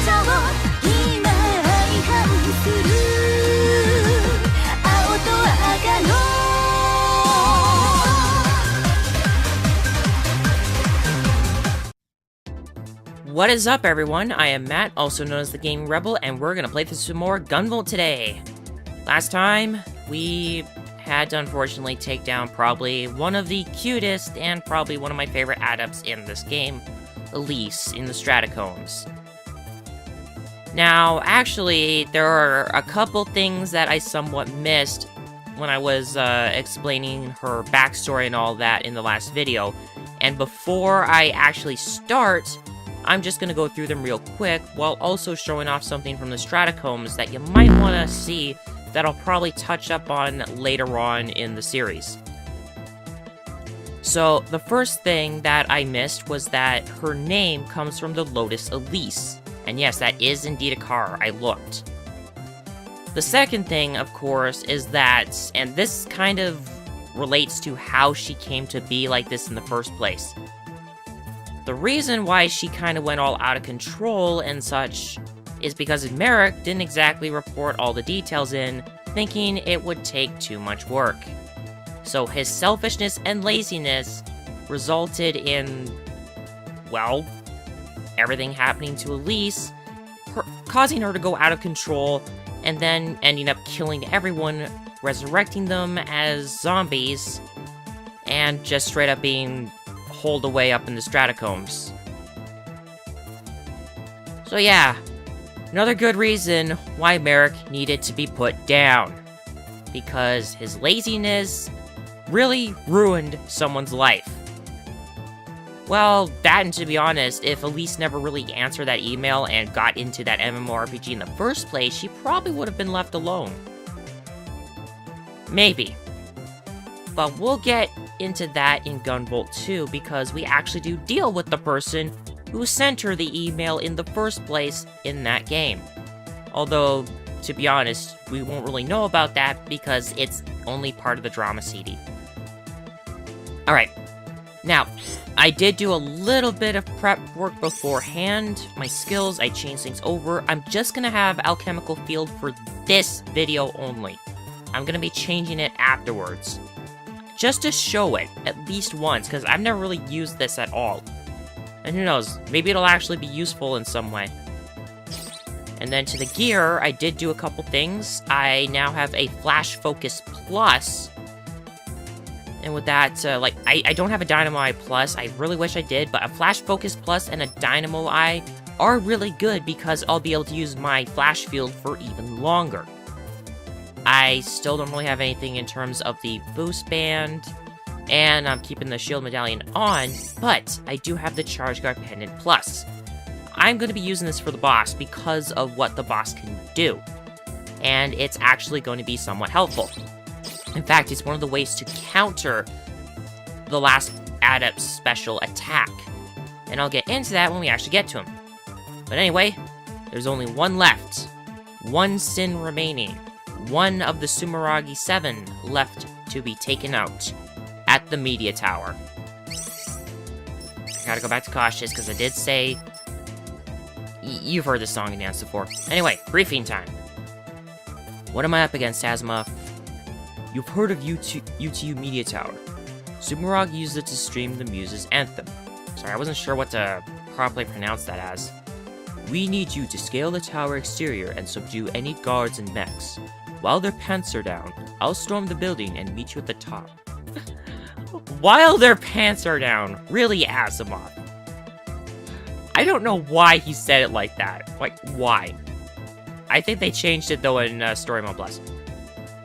ちゃおう今相反する青と赤の What is up, everyone? I am Matt, also known as the Game Rebel, and we're gonna play through some more Gunvolt today. Last time, we had to unfortunately take down probably one of the cutest and probably one of my favorite adepts in this game, Elise, in the Stratacombs. Now, actually, there are a couple things that I somewhat missed when I was explaining her backstory and all that in the last video, and before I actually start, I'm just going to go through them real quick, while also showing off something from the Stratacombs that you might want to see that I'll probably touch up on later on in the series. So, the first thing that I missed was that her name comes from the Lotus Elise. And yes, that is indeed a car, I looked. The second thing, of course, is that, and this kind of relates to how she came to be like this in the first place. The reason why she kind of went all out of control and such is because Minaret didn't exactly report all the details in, thinking it would take too much work. So his selfishness and laziness resulted in, well, everything happening to Elise, causing her to go out of control, and then ending up killing everyone, resurrecting them as zombies, and just straight up being holed away up in the Stratacombs. So yeah, another good reason why Minaret needed to be put down. Because his laziness really ruined someone's life. Well, that, and to be honest, if Elise never really answered that email and got into that MMORPG in the first place, she probably would have been left alone. Maybe. But we'll get into that in Gunvolt 2, because we actually do deal with the person who sent her the email in the first place in that game. Although, to be honest, we won't really know about that because it's only part of the drama CD. Alright, now, I did do a little bit of prep work beforehand. My skills, I changed things over. I'm just gonna have Alchemical Field for this video only. I'm gonna be changing it afterwards. Just to show it, at least once, because I've never really used this at all. And who knows, maybe it'll actually be useful in some way. And then to the gear, I did do a couple things. I now have a Flash Focus Plus. And with that, I don't have a Dynamo Eye Plus. I really wish I did, but a Flash Focus Plus and a Dynamo Eye are really good because I'll be able to use my Flash Field for even longer. I still don't really have anything in terms of the boost band, and I'm keeping the shield medallion on, but I do have the Charge Guard Pendant Plus. I'm going to be using this for the boss because of what the boss can do, and it's actually going to be somewhat helpful. In fact, it's one of the ways to counter the last Adept's special attack, and I'll get into that when we actually get to him. But anyway, there's only one left. One sin remaining. One of the Sumeragi 7 left to be taken out at the Media Tower. I gotta go back to cautious, because I did say... You've heard this song and dance before. Anyway, briefing time. What am I up against, Asimov? You've heard of UTU Media Tower. Sumeragi used it to stream the Muse's anthem. Sorry, I wasn't sure what to properly pronounce that as. We need you to scale the tower exterior and subdue any guards and mechs. While their pants are down, I'll storm the building and meet you at the top. While their pants are down? Really, Asimov? I don't know why he said it like that. Like, why? I think they changed it, though, in Story Mode Plus.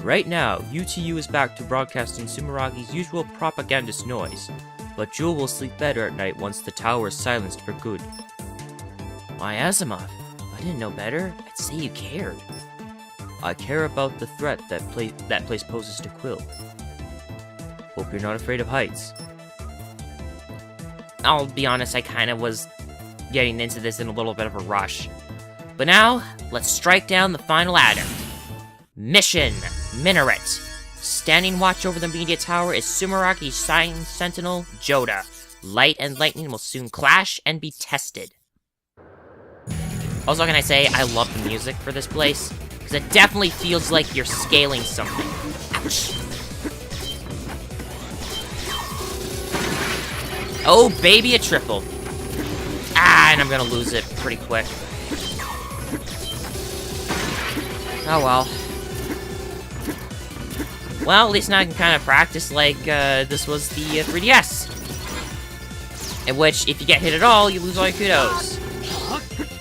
Right now, UTU is back to broadcasting Sumeragi's usual propagandist noise, but Jewel will sleep better at night once the tower is silenced for good. Why, Asimov? If I didn't know better, I'd say you cared. I care about the threat that place poses to Quill. Hope you're not afraid of heights. I'll be honest, I kind of was getting into this in a little bit of a rush. But now, let's strike down the final adept. Mission Minaret. Standing watch over the Media Tower is Sumeragi's Sentinel, Joda. Light and lightning will soon clash and be tested. Also, can I say, I love the music for this place, because it definitely feels like you're scaling something. Ouch. Oh, baby, a triple. Ah, and I'm gonna lose it pretty quick. Oh, well. Well, at least now I can kind of practice like this was the 3DS. In which, if you get hit at all, you lose all your kudos.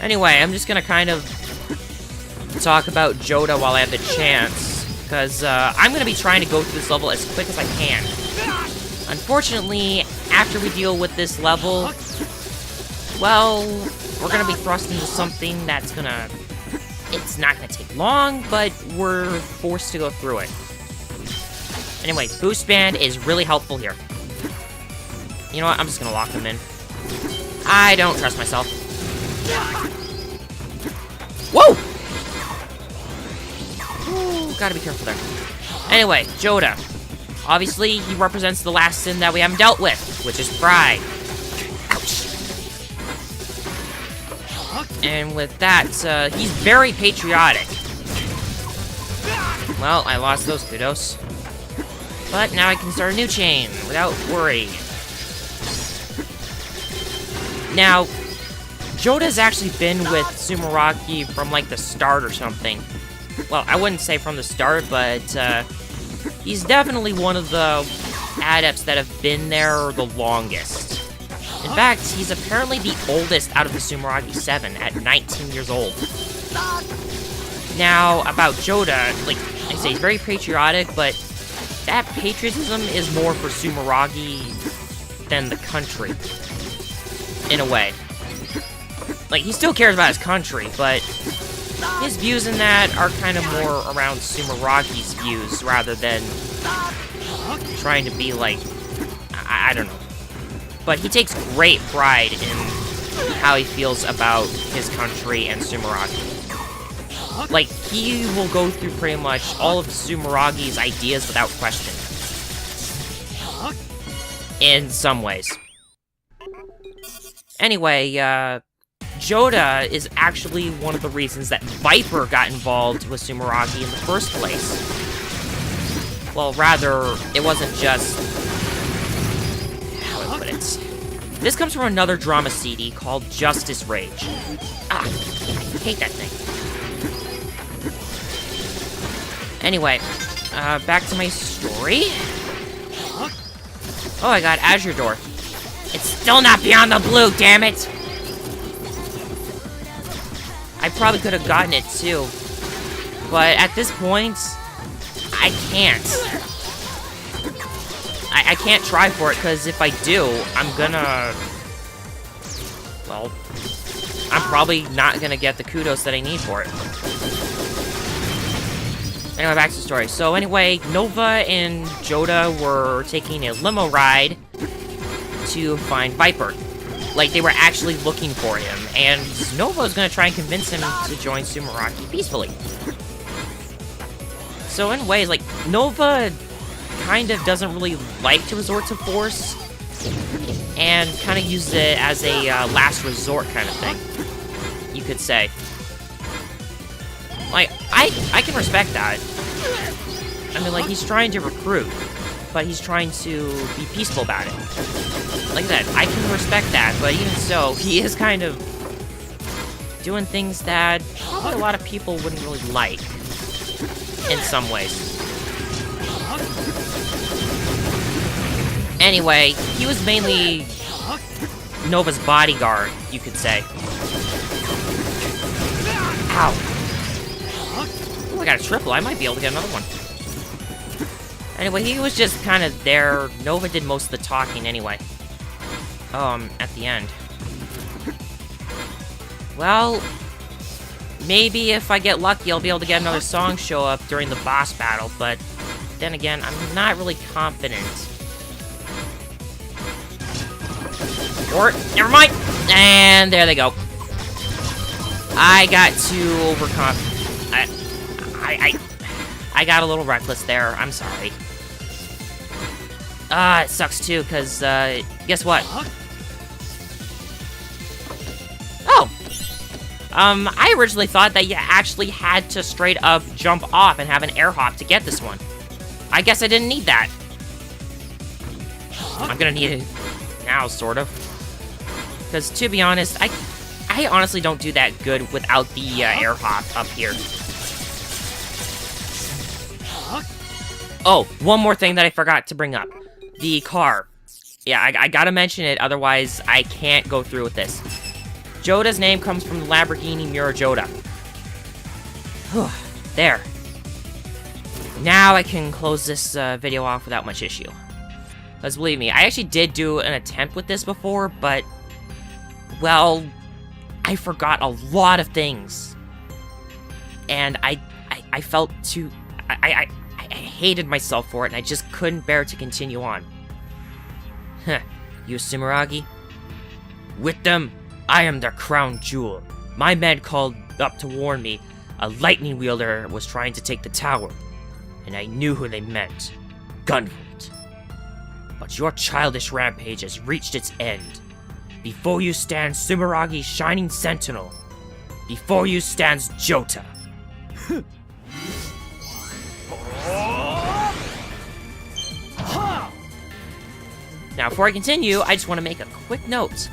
Anyway, I'm just gonna kind of talk about Joda while I have the chance. Because I'm gonna be trying to go through this level as quick as I can. Unfortunately, after we deal with this level, well, we're gonna be thrust into something that's gonna... It's not gonna take long, but we're forced to go through it. Anyway, Boost Band is really helpful here. You know what? I'm just gonna lock them in. I don't trust myself. Whoa! Ooh, gotta be careful there. Anyway, Joda. Obviously, he represents the last sin that we haven't dealt with, which is pride. Ouch. And with that, he's very patriotic. Well, I lost those kudos. But now I can start a new chain without worry. Now, Joda's actually been with Sumeragi from like the start or something. Well, I wouldn't say from the start, but he's definitely one of the adepts that have been there the longest. In fact, he's apparently the oldest out of the Sumeragi 7 at 19 years old. Now, about Joda, like I say, he's very patriotic, but that patriotism is more for Sumeragi than the country, in a way. Like, he still cares about his country, but his views in that are kind of more around Sumeragi's views, rather than trying to be like, I don't know. But he takes great pride in how he feels about his country and Sumeragi. Like, he will go through pretty much all of Sumeragi's ideas without question. In some ways. Anyway, Joda is actually one of the reasons that Viper got involved with Sumeragi in the first place. Well, rather, it wasn't just... how do I put it? This comes from another drama CD called Justice Rage. Ah, I hate that thing. Anyway, back to my story. Oh, I got Azure door. It's still not beyond the blue, damn it! I probably could have gotten it too. But at this point, I can't. I can't try for it, because if I do, I'm gonna... well, I'm probably not gonna get the kudos that I need for it. Anyway, back to the story. So anyway, Nova and Joda were taking a limo ride to find Viper. Like, they were actually looking for him, and Nova was gonna try and convince him to join Sumeragi peacefully. So in ways, like, Nova kind of doesn't really like to resort to force, and kind of uses it as a last resort kind of thing, you could say. Like, I can respect that. I mean, like, he's trying to recruit, but he's trying to be peaceful about it. Like I said, I can respect that, but even so, he is kind of doing things that probably a lot of people wouldn't really like, in some ways. Anyway, he was mainly Nova's bodyguard, you could say. Ow. Oh, I got a triple. I might be able to get another one. Anyway, he was just kind of there. Nova did most of the talking anyway. At the end. Well, maybe if I get lucky, I'll be able to get another song show up during the boss battle, but then again, I'm not really confident. Or, never mind! And there they go. I got too overconfident. I got a little reckless there. I'm sorry. It sucks too, because, guess what? Oh! I originally thought that you actually had to straight up jump off and have an air hop to get this one. I guess I didn't need that. I'm gonna need it now, sort of. Because, to be honest, I honestly don't do that good without the air hop up here. Oh, one more thing that I forgot to bring up. The car. Yeah, I gotta mention it, otherwise I can't go through with this. Jota's name comes from the Lamborghini Murajota. There. Now I can close this video off without much issue. Because believe me, I actually did do an attempt with this before, but... well, I forgot a lot of things. And I felt too... I hated myself for it, and I just couldn't bear to continue on. Heh, you Sumeragi? With them, I am their crown jewel. My men called up to warn me a lightning wielder was trying to take the tower, and I knew who they meant. Gunvolt. But your childish rampage has reached its end. Before you stands Sumeragi's shining sentinel. Before you stands Jota. Now, before I continue, I just want to make a quick note.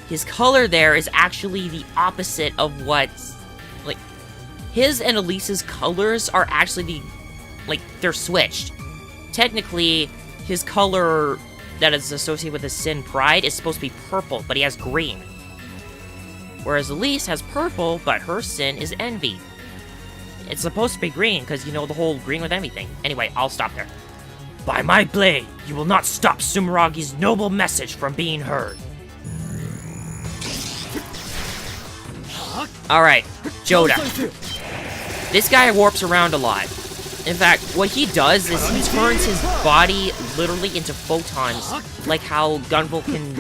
His color there is actually the opposite of what... like, his and Elise's colors are actually they're switched. Technically, his color that is associated with his sin pride is supposed to be purple, but he has green. Whereas Elise has purple, but her sin is envy. It's supposed to be green, because, you know, the whole green with envy thing. Anyway, I'll stop there. By my blade, you will not stop Sumeragi's noble message from being heard. Alright, Jota. This guy warps around a lot. In fact, what he does is he turns his body literally into photons, like how Gunvolt can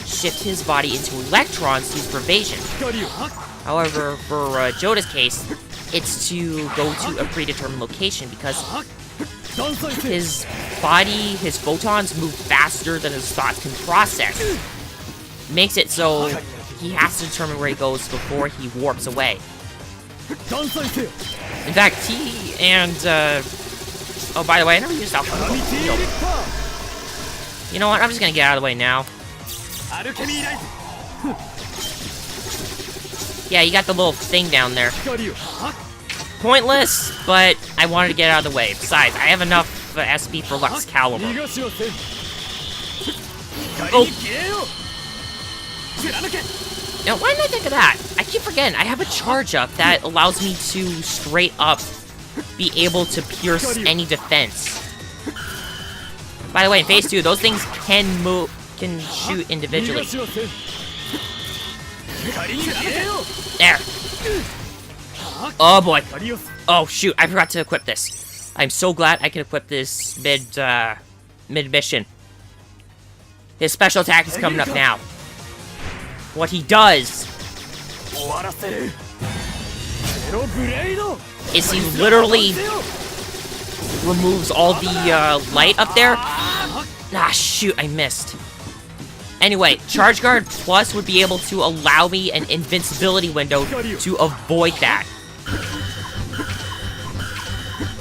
shift his body into electrons to use for evasion. However, for Jota's case, it's to go to a predetermined location because his body, his photons move faster than his thoughts can process. Makes it so he has to determine where he goes before he warps away. In fact, he and, oh, by the way, I never used alcohol. You know what, I'm just gonna get out of the way now. Yeah, you got the little thing down there. Pointless, but I wanted to get out of the way. Besides, I have enough SP for Lux Caliber. Oh! Now, why didn't I think of that? I keep forgetting, I have a charge up that allows me to straight up be able to pierce any defense. By the way, in Phase 2, those things can shoot individually. There. Oh boy. Oh shoot, I forgot to equip this. I'm so glad I can equip this mid-mission. His special attack is coming up now. What he does is he literally removes all the light up there. Ah, shoot, I missed. Anyway, Charge Guard Plus would be able to allow me an invincibility window to avoid that.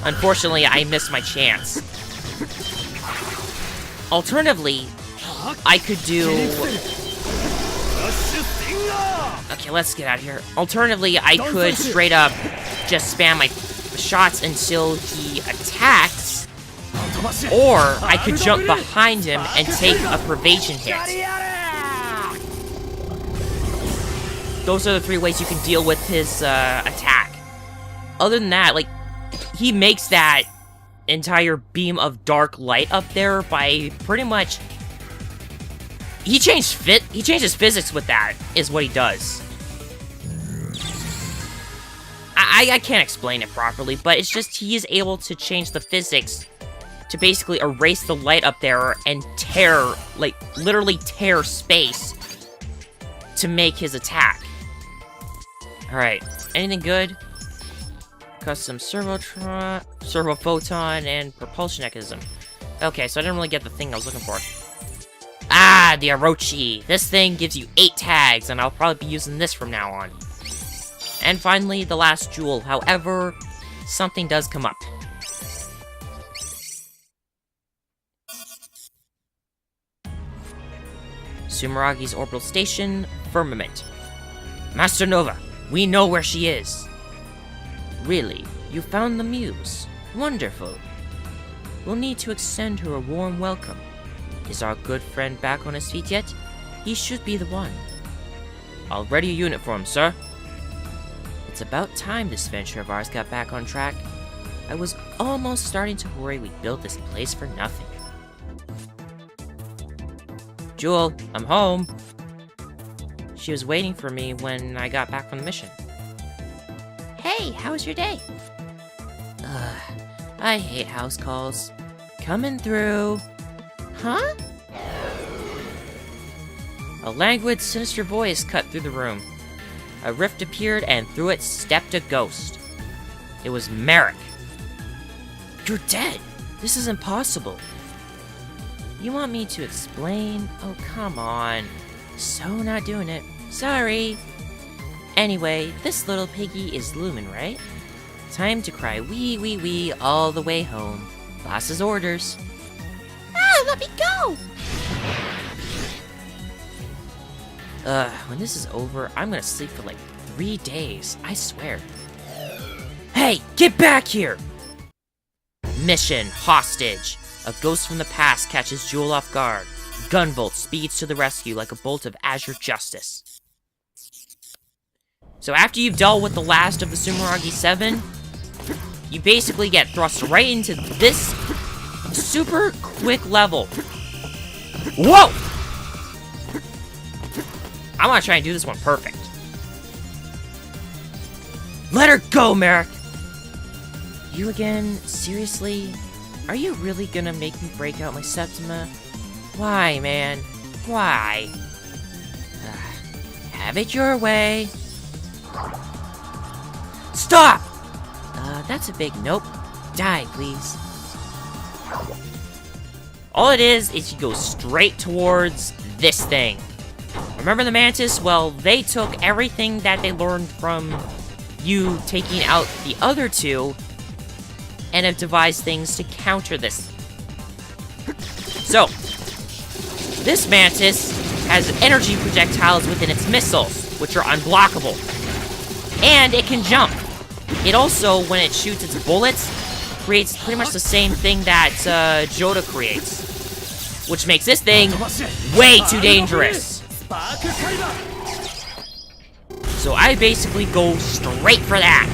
Unfortunately, I missed my chance. Alternatively, I could do... Okay, let's get out of here. Alternatively, I could straight up just spam my shots until he attacks, or I could jump behind him and take a privation hit. Those are the three ways you can deal with his attack. Other than that, like, he makes that entire beam of dark light up there by pretty much... He changes physics with that, is what he does. I can't explain it properly, but it's just he is able to change the physics to basically erase the light up there and tear, like, literally tear space to make his attack. Alright, anything good? Custom servo photon and propulsion mechanism. Okay, so I didn't really get the thing I was looking for. Ah, the Orochi. This thing gives you 8 tags, and I'll probably be using this from now on. And finally, the last jewel. However, something does come up. Sumeragi's orbital station, Firmament. Master Nova, we know where she is. Really? You found the Muse? Wonderful. We'll need to extend her a warm welcome. Is our good friend back on his feet yet? He should be the one. I'll ready a unit for him, sir. It's about time this venture of ours got back on track. I was almost starting to worry we built this place for nothing. Jewel, I'm home. She was waiting for me when I got back from the mission. Hey, how was your day? I hate house calls. Coming through. Huh? A languid, sinister voice cut through the room. A rift appeared, and through it stepped a ghost. It was Merrick. You're dead! This is impossible. You want me to explain? Oh, come on. So not doing it. Sorry. Anyway, this little piggy is Lumen, right? Time to cry wee wee wee all the way home. Boss's orders. Ah, let me go! When this is over, I'm gonna sleep for like 3 days, I swear. Hey, get back here! Mission, hostage. A ghost from the past catches Jewel off guard. Gunvolt speeds to the rescue like a bolt of Azure justice. So after you've dealt with the last of the Sumeragi 7, you basically get thrust right into this super quick level. Whoa! I want to try and do this one perfect. Let her go, Merrick! You again? Seriously? Are you really gonna make me break out my Septima? Why, man? Why? Have it your way. Stop! That's a big nope. Die, please. All it is you go straight towards this thing. Remember the Mantis? Well, they took everything that they learned from you taking out the other two and have devised things to counter this. So, this Mantis has energy projectiles within its missiles, which are unblockable. And it can jump. It also, when it shoots its bullets, creates pretty much the same thing that Joda creates. Which makes this thing way too dangerous. So I basically go straight for that.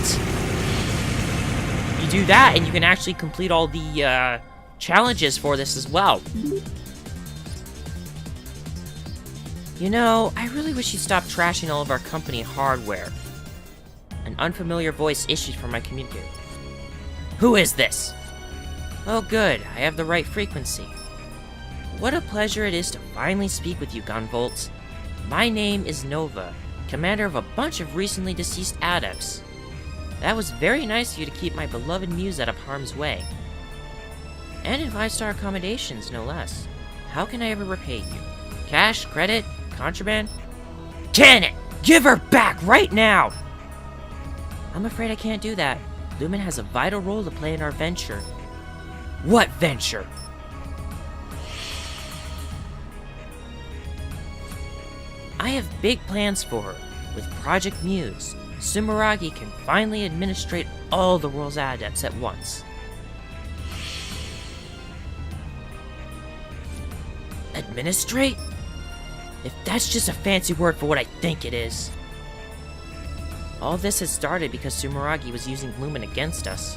You do that, and you can actually complete all the challenges for this as well. You know, I really wish you'd stop trashing all of our company hardware. An unfamiliar voice issued from my communicator. Who is this? Oh good, I have the right frequency. What a pleasure it is to finally speak with you, Gunvolt. My name is Nova, commander of a bunch of recently deceased adepts. That was very nice of you to keep my beloved Muse out of harm's way. And in 5-star accommodations, no less. How can I ever repay you? Cash, credit, contraband? Can it! Give her back right now! I'm afraid I can't do that. Lumen has a vital role to play in our venture. What venture? I have big plans for her. With Project Muse, Sumeragi can finally administrate all the world's adepts at once. Administrate? If that's just a fancy word for what I think it is. All this has started because Sumeragi was using Lumen against us.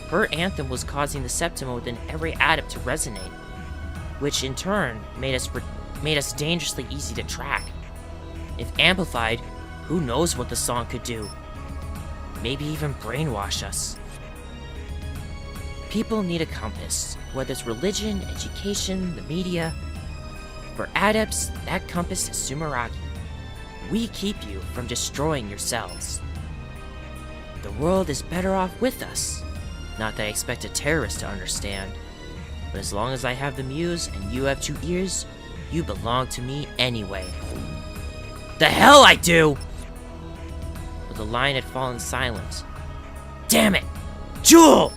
Her anthem was causing the Septima within every adept to resonate, which in turn made us dangerously easy to track. If amplified, who knows what the song could do? Maybe even brainwash us. People need a compass, whether it's religion, education, the media. For adepts, that compass is Sumeragi. We keep you from destroying yourselves. The world is better off with us. Not that I expect a terrorist to understand. But as long as I have the Muse and you have 2 ears, you belong to me anyway. The hell I do! With The line had fallen silent. Damn it! Jewel!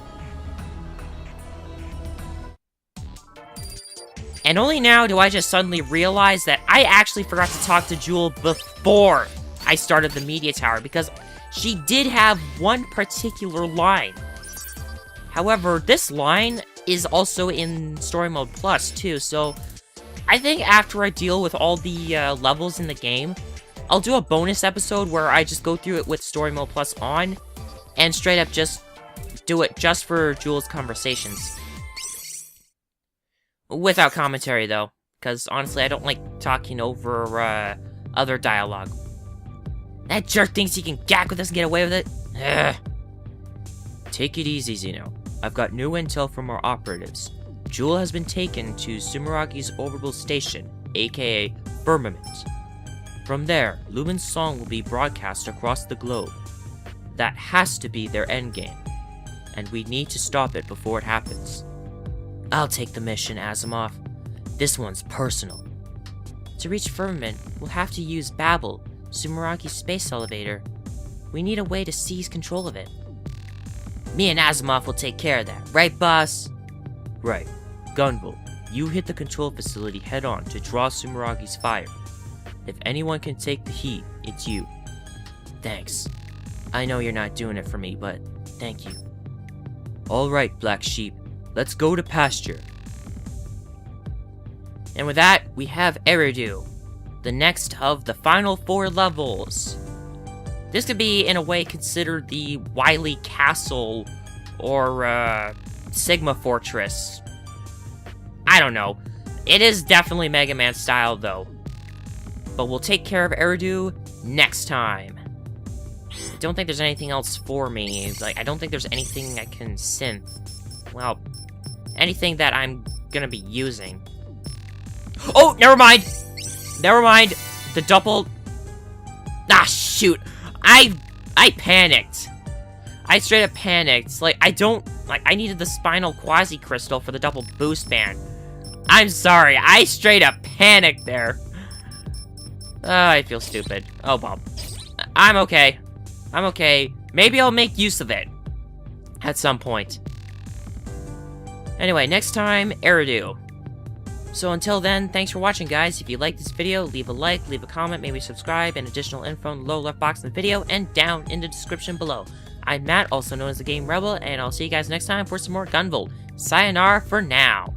And only now do I just suddenly realize that I actually forgot to talk to Jewel before I started the media tower, because she did have one particular line. However, this line is also in Story Mode Plus too, so I think after I deal with all the levels in the game, I'll do a bonus episode where I just go through it with Story Mode Plus on, and straight up just do it just for Jewel's conversations. Without commentary, though, because honestly, I don't like talking over other dialogue. That jerk thinks he can gag with us and get away with it. Ugh. Take it easy, Zeno. I've got new intel from our operatives. Jewel has been taken to Sumeragi's orbital station, aka Firmament. From there, Lumen's song will be broadcast across the globe. That has to be their endgame, and we need to stop it before it happens. I'll take the mission, Asimov. This one's personal. To reach Firmament, we'll have to use Babel, Sumeragi's space elevator. We need a way to seize control of it. Me and Asimov will take care of that, right, boss? Right. Gunvolt, you hit the control facility head-on to draw Sumeragi's fire. If anyone can take the heat, it's you. Thanks. I know you're not doing it for me, but thank you. Alright, Black Sheep. Let's go to pasture. And with that, we have Eridu, the next of the final 4 levels. This could be, in a way, considered the Wily Castle or Sigma Fortress. I don't know. It is definitely Mega Man style, though. But we'll take care of Eridu next time. I don't think there's anything else for me. Like, I don't think there's anything I can synth. Well, anything that I'm gonna be using. Oh, never mind! Never mind! The double... Ah, shoot! I panicked. I straight up panicked. Like, I needed the Spinal Quasi-Crystal for the double boost band. I'm sorry, I straight up panicked there. I feel stupid. Oh, well. I'm okay. I'm okay. Maybe I'll make use of it. At some point. Anyway, next time, Eridu. So until then, thanks for watching, guys. If you liked this video, leave a like, leave a comment, maybe subscribe, and additional info in the lower left box in the video, and down in the description below. I'm Matt, also known as the Game Rebel, and I'll see you guys next time for some more Gunvolt. Sayonara for now.